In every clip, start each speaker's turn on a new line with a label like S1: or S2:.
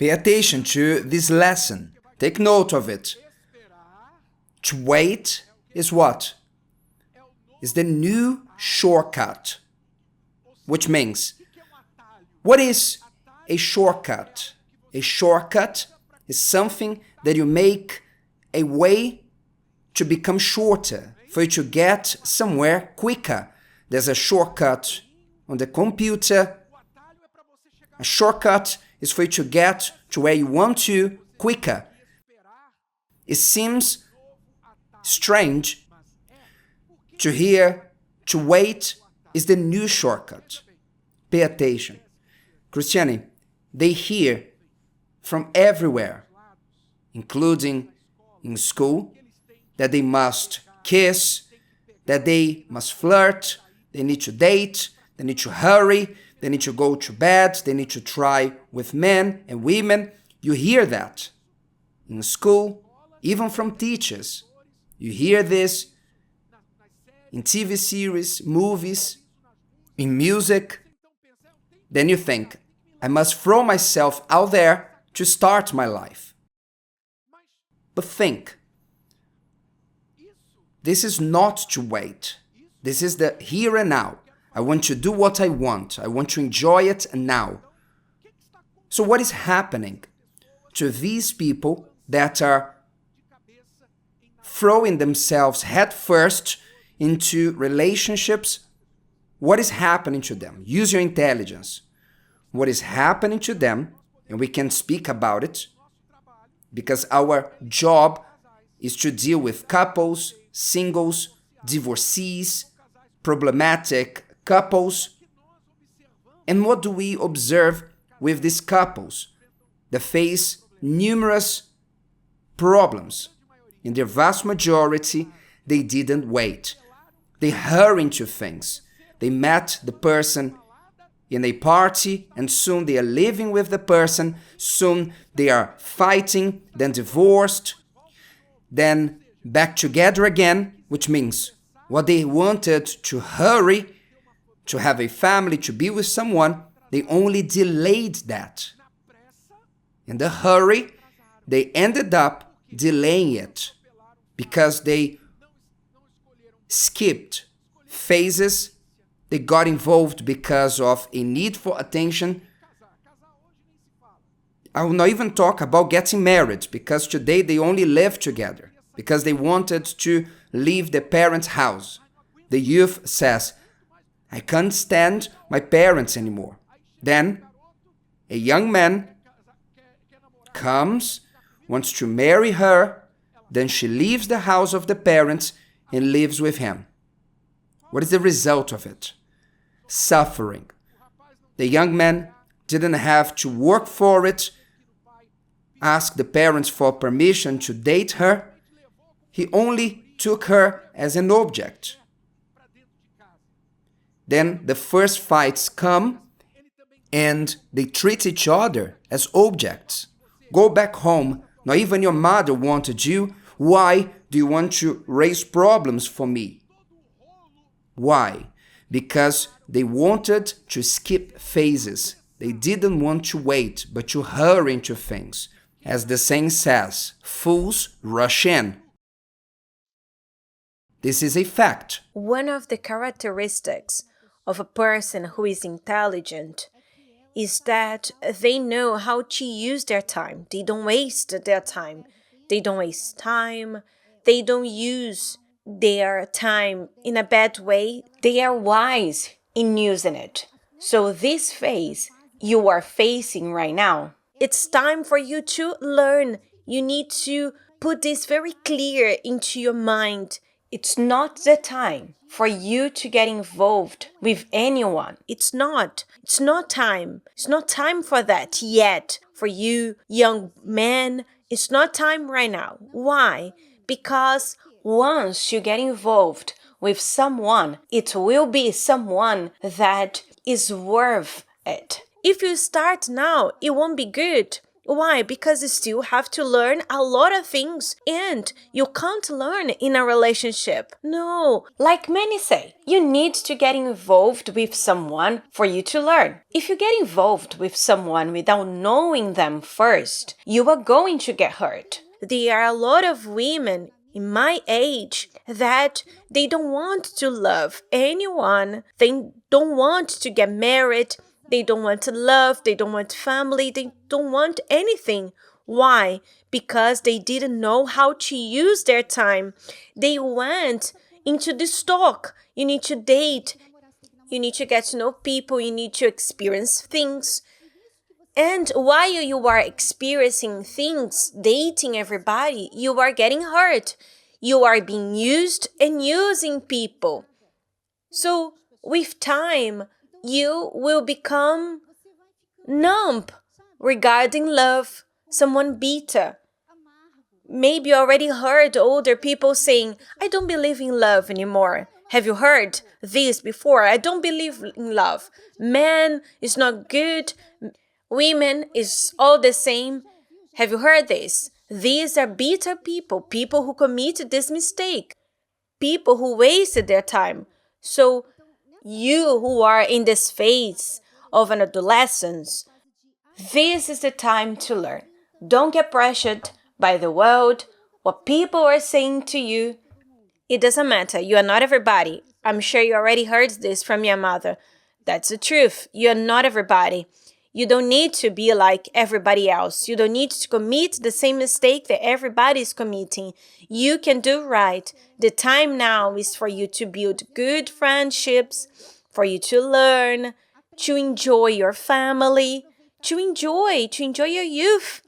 S1: Pay attention to this lesson. Take note of it. To wait is what? Is the new shortcut. Which means, what is a shortcut? A shortcut is something that you make a way to become shorter, for you to get somewhere quicker. There's a shortcut on the computer. A shortcut is for you to get to where you want to quicker. It seems strange to hear to wait is the new shortcut. Pay attention. Christiane, they hear from everywhere, including in school, that they must kiss, that they must flirt, they need to date, they need to hurry, they need to go to bed, they need to try with men and women. You hear that in school, even from teachers. You hear this in TV series, movies, in music. Then you think, I must throw myself out there to start my life. But think, this is not to wait. This is the here and now. I want to do what I want. I want to enjoy it now. So what is happening to these people that are throwing themselves headfirst into relationships? What is happening to them? Use your intelligence. What is happening to them, and we can speak about it, because our job is to deal with couples, singles, divorcees, problematic couples. And what do we observe with these couples? They face numerous problems. In their vast majority, they didn't wait. They hurry into things. They met the person in a party, and soon they are living with the person, soon they are fighting, then divorced, then back together again, which means what they wanted to hurry, to have a family, to be with someone, they only delayed that. In the hurry, they ended up delaying it because they skipped phases. They got involved because of a need for attention. I will not even talk about getting married, because today they only live together because they wanted to leave their parents' house. The youth says, I can't stand my parents anymore. Then a young man comes, wants to marry her, then she leaves the house of the parents and lives with him. What is the result of it? Suffering. The young man didn't have to work for it, ask the parents for permission to date her. He only took her as an object. Then the first fights come and they treat each other as objects. Go back home. Not even your mother wanted you. Why do you want to raise problems for me? Why? Because they wanted to skip phases. They didn't want to wait, but to hurry into things. As the saying says, fools rush in. This is a fact.
S2: One of the characteristics of a person who is intelligent is that they know how to use their time. They don't waste their time. They don't waste time. They don't use their time in a bad way. They are wise in using it. So this phase you are facing right now, it's time for you to learn. You need to put this very clear into your mind. It's not the time for you to get involved with anyone. It's not time. It's not time for that yet. For you, young men, it's not time right now. Why? Because once you get involved with someone, it will be someone that is worth it. If you start now, it won't be good Why? Because you still have to learn a lot of things, and you can't learn in a relationship. No, like many say, you need to get involved with someone for you to learn. If you get involved with someone without knowing them first, you are going to get hurt. There are a lot of women in my age that they don't want to love anyone. They don't want to get married. They don't want to love. They don't want family. They don't want anything. Why? Because they didn't know how to use their time. They went into this talk. You need to date. You need to get to know people. You need to experience things. And while you are experiencing things, dating everybody, you are getting hurt. You are being used and using people. So with time, you will become numb regarding love, someone bitter. Maybe you already heard older people saying, I don't believe in love anymore. Have you heard this before? I don't believe in love. Man is not good. Women is all the same. Have you heard this? These are bitter people, people who committed this mistake, people who wasted their time. So you who are in this phase of an adolescence, this is the time to learn. Don't get pressured by the world, what people are saying to you. It doesn't matter. You are not everybody. I'm sure you already heard this from your mother. That's the truth. You are not everybody. You don't need to be like everybody else. You don't need to commit the same mistake that everybody is committing. You can do right. The time now is for you to build good friendships, for you to learn, to enjoy your family, to enjoy your youth,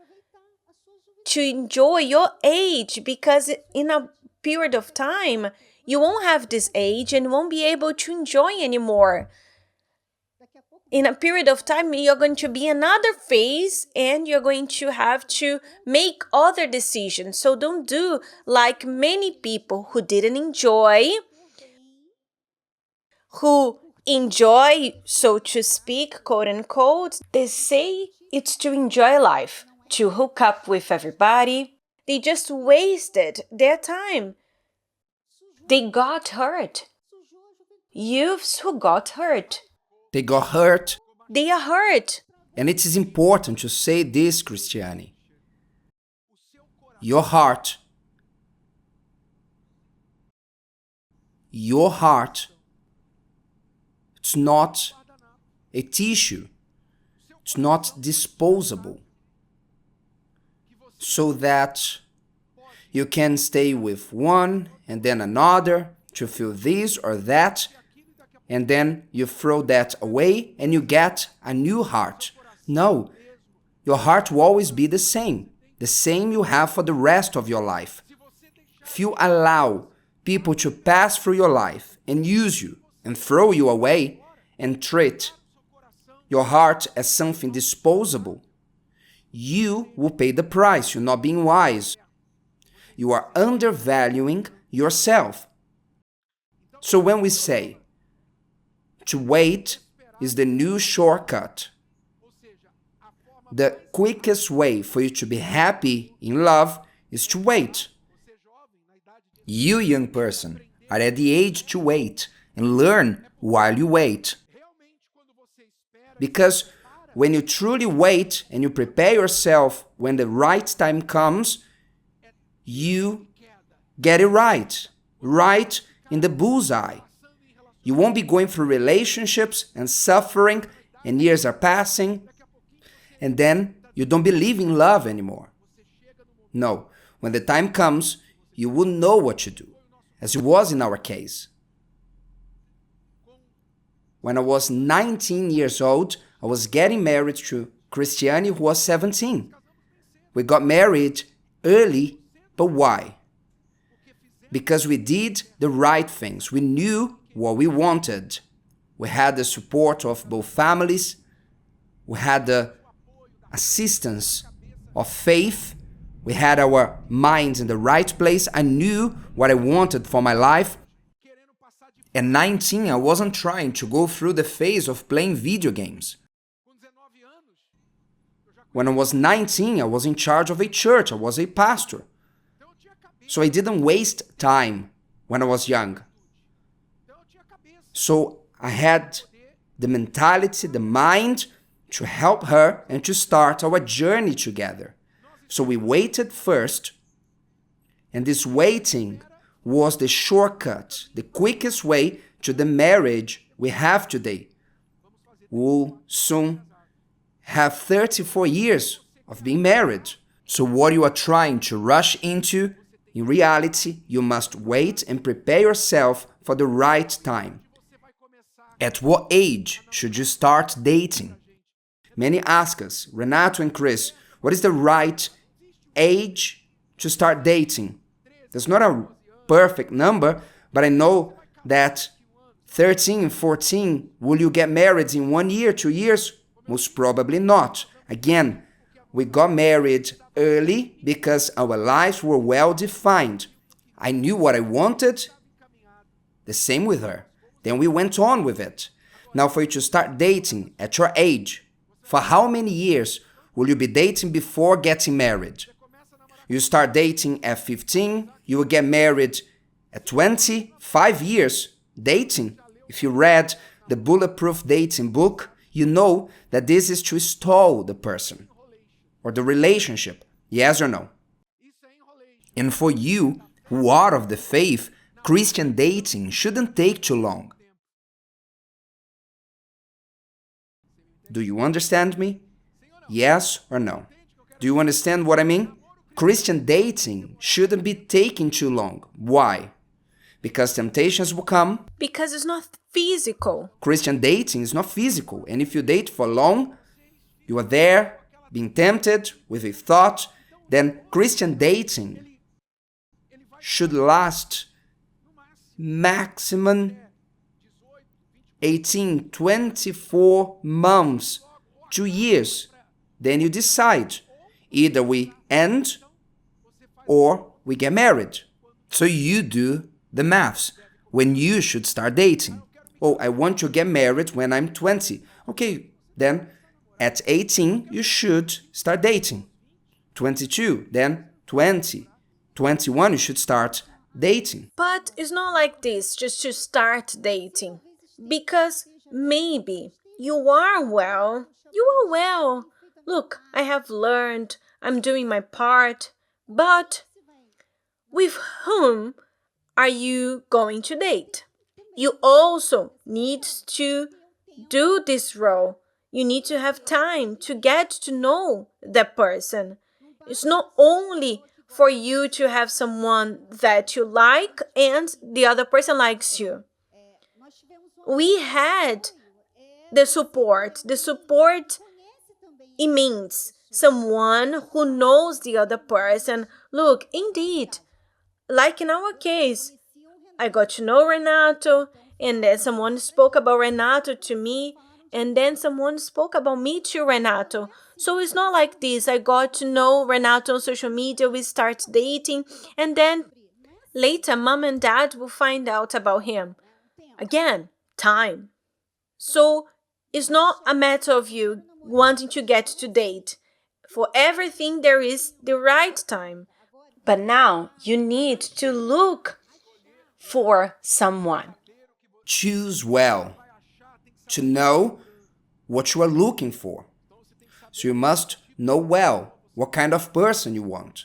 S2: to enjoy your age, because in a period of time, you won't have this age and won't be able to enjoy anymore. In a period of time, you're going to be another phase and you're going to have to make other decisions. So don't do like many people who didn't enjoy, who enjoy, so to speak, quote unquote. They say it's to enjoy life, to hook up with everybody. They just wasted their time. They got hurt. Youths who got hurt.
S1: They got hurt.
S2: They are hurt.
S1: And it is important to say this, Christiane. Your heart, it's not a tissue. It's not disposable. So that you can stay with one and then another to feel this or that, and then you throw that away and you get a new heart. No, your heart will always be the same you have for the rest of your life. If you allow people to pass through your life and use you and throw you away and treat your heart as something disposable, you will pay the price. You're not being wise. You are undervaluing yourself. So when we say to wait is the new shortcut, the quickest way for you to be happy in love is to wait. You, young person, are at the age to wait and learn while you wait. Because when you truly wait and you prepare yourself when the right time comes, you get it right in the bullseye. You won't be going through relationships and suffering, and years are passing, and then you don't believe in love anymore. No, when the time comes, you will know what to do, as it was in our case. When I was 19 years old, I was getting married to Christiane, who was 17. We got married early, but why? Because we did the right things. We knew what we wanted. We had the support of both families. We had the assistance of faith. We had our minds in the right place. I knew what I wanted for my life. At 19, I wasn't trying to go through the phase of playing video games. When I was 19, I was in charge of a church. I was a pastor. So I didn't waste time when I was young. So I had the mentality, the mind to help her and to start our journey together. So we waited first, and this waiting was the shortcut, the quickest way to the marriage we have today. We'll soon have 34 years of being married. So what you are trying to rush into, in reality, you must wait and prepare yourself for the right time. At what age should you start dating? Many ask us, Renato and Chris, what is the right age to start dating? There's not a perfect number, but I know that 13 and 14, will you get married in 1 year, 2 years? Most probably not. Again, we got married early because our lives were well defined. I knew what I wanted, the same with her. Then we went on with it. Now for you to start dating at your age, for how many years will you be dating before getting married? You start dating at 15, you will get married at 20, 5 years dating. If you read the Bulletproof Dating book, you know that this is to stall the person or the relationship, yes or no? And for you who are of the faith, Christian dating shouldn't take too long. Do you understand me? Yes or no? Do you understand what I mean? Christian dating shouldn't be taking too long. Why? Because temptations will come.
S2: Because it's not physical.
S1: Christian dating is not physical. And if you date for long, you are there being tempted with a thought, then Christian dating should last maximum 18, 24 months, 2 years. Then you decide. Either we end or we get married. So you do the maths. When you should start dating. Oh, I want to get married when I'm 20. Okay, then at 18 you should start dating. 22, then 20. 21 you should start dating.
S2: But it's not like this, just to start dating. Because maybe you are well. Look, I have learned, I'm doing my part. But with whom are you going to date? You also need to do this role. You need to have time to get to know that person. It's not only for you to have someone that you like and the other person likes you. We had the support. The support, it means someone who knows the other person. Look, indeed, like in our case, I got to know Renato, and then someone spoke about Renato to me, and then someone spoke about me to Renato. So it's not like this. I got to know Renato on social media, we start dating, and then later mom and dad will find out about him. Again, time. So it's not a matter of you wanting to get to date. For everything there is the right time. But now you need to look for someone.
S1: Choose well to know what you are looking for. So you must know well what kind of person you want.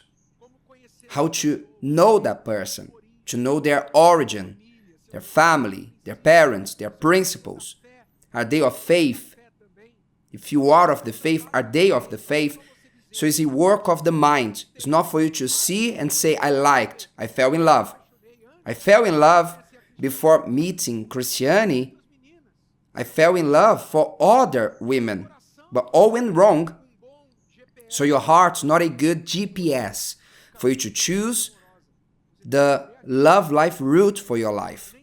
S1: How to know that person, to know their origin, their family, their parents, their principles. Are they of faith? If you are of the faith, are they of the faith? So it's a work of the mind. It's not for you to see and say, I fell in love. I fell in love before meeting Christiane. I fell in love for other women, but all went wrong. So your heart's not a good GPS for you to choose the love life route for your life.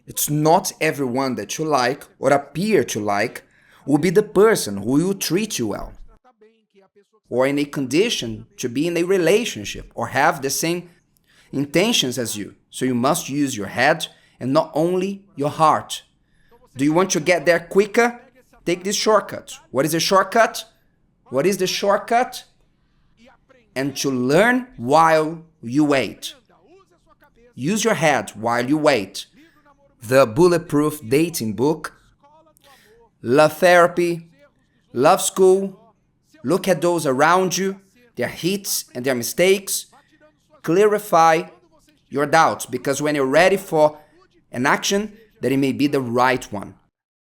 S1: It's not everyone that you like or appear to like will be the person who will treat you well, or in a condition to be in a relationship or have the same intentions as you. So you must use your head and not only your heart. Do you want to get there quicker? Take this shortcut. What is a shortcut? What is the shortcut? And to learn while you wait. Use your head while you wait. The Bulletproof Dating book, Love Therapy, Love School. Look at those around you, their hits and their mistakes. Clarify your doubts, because when you're ready for an action, that it may be the right one.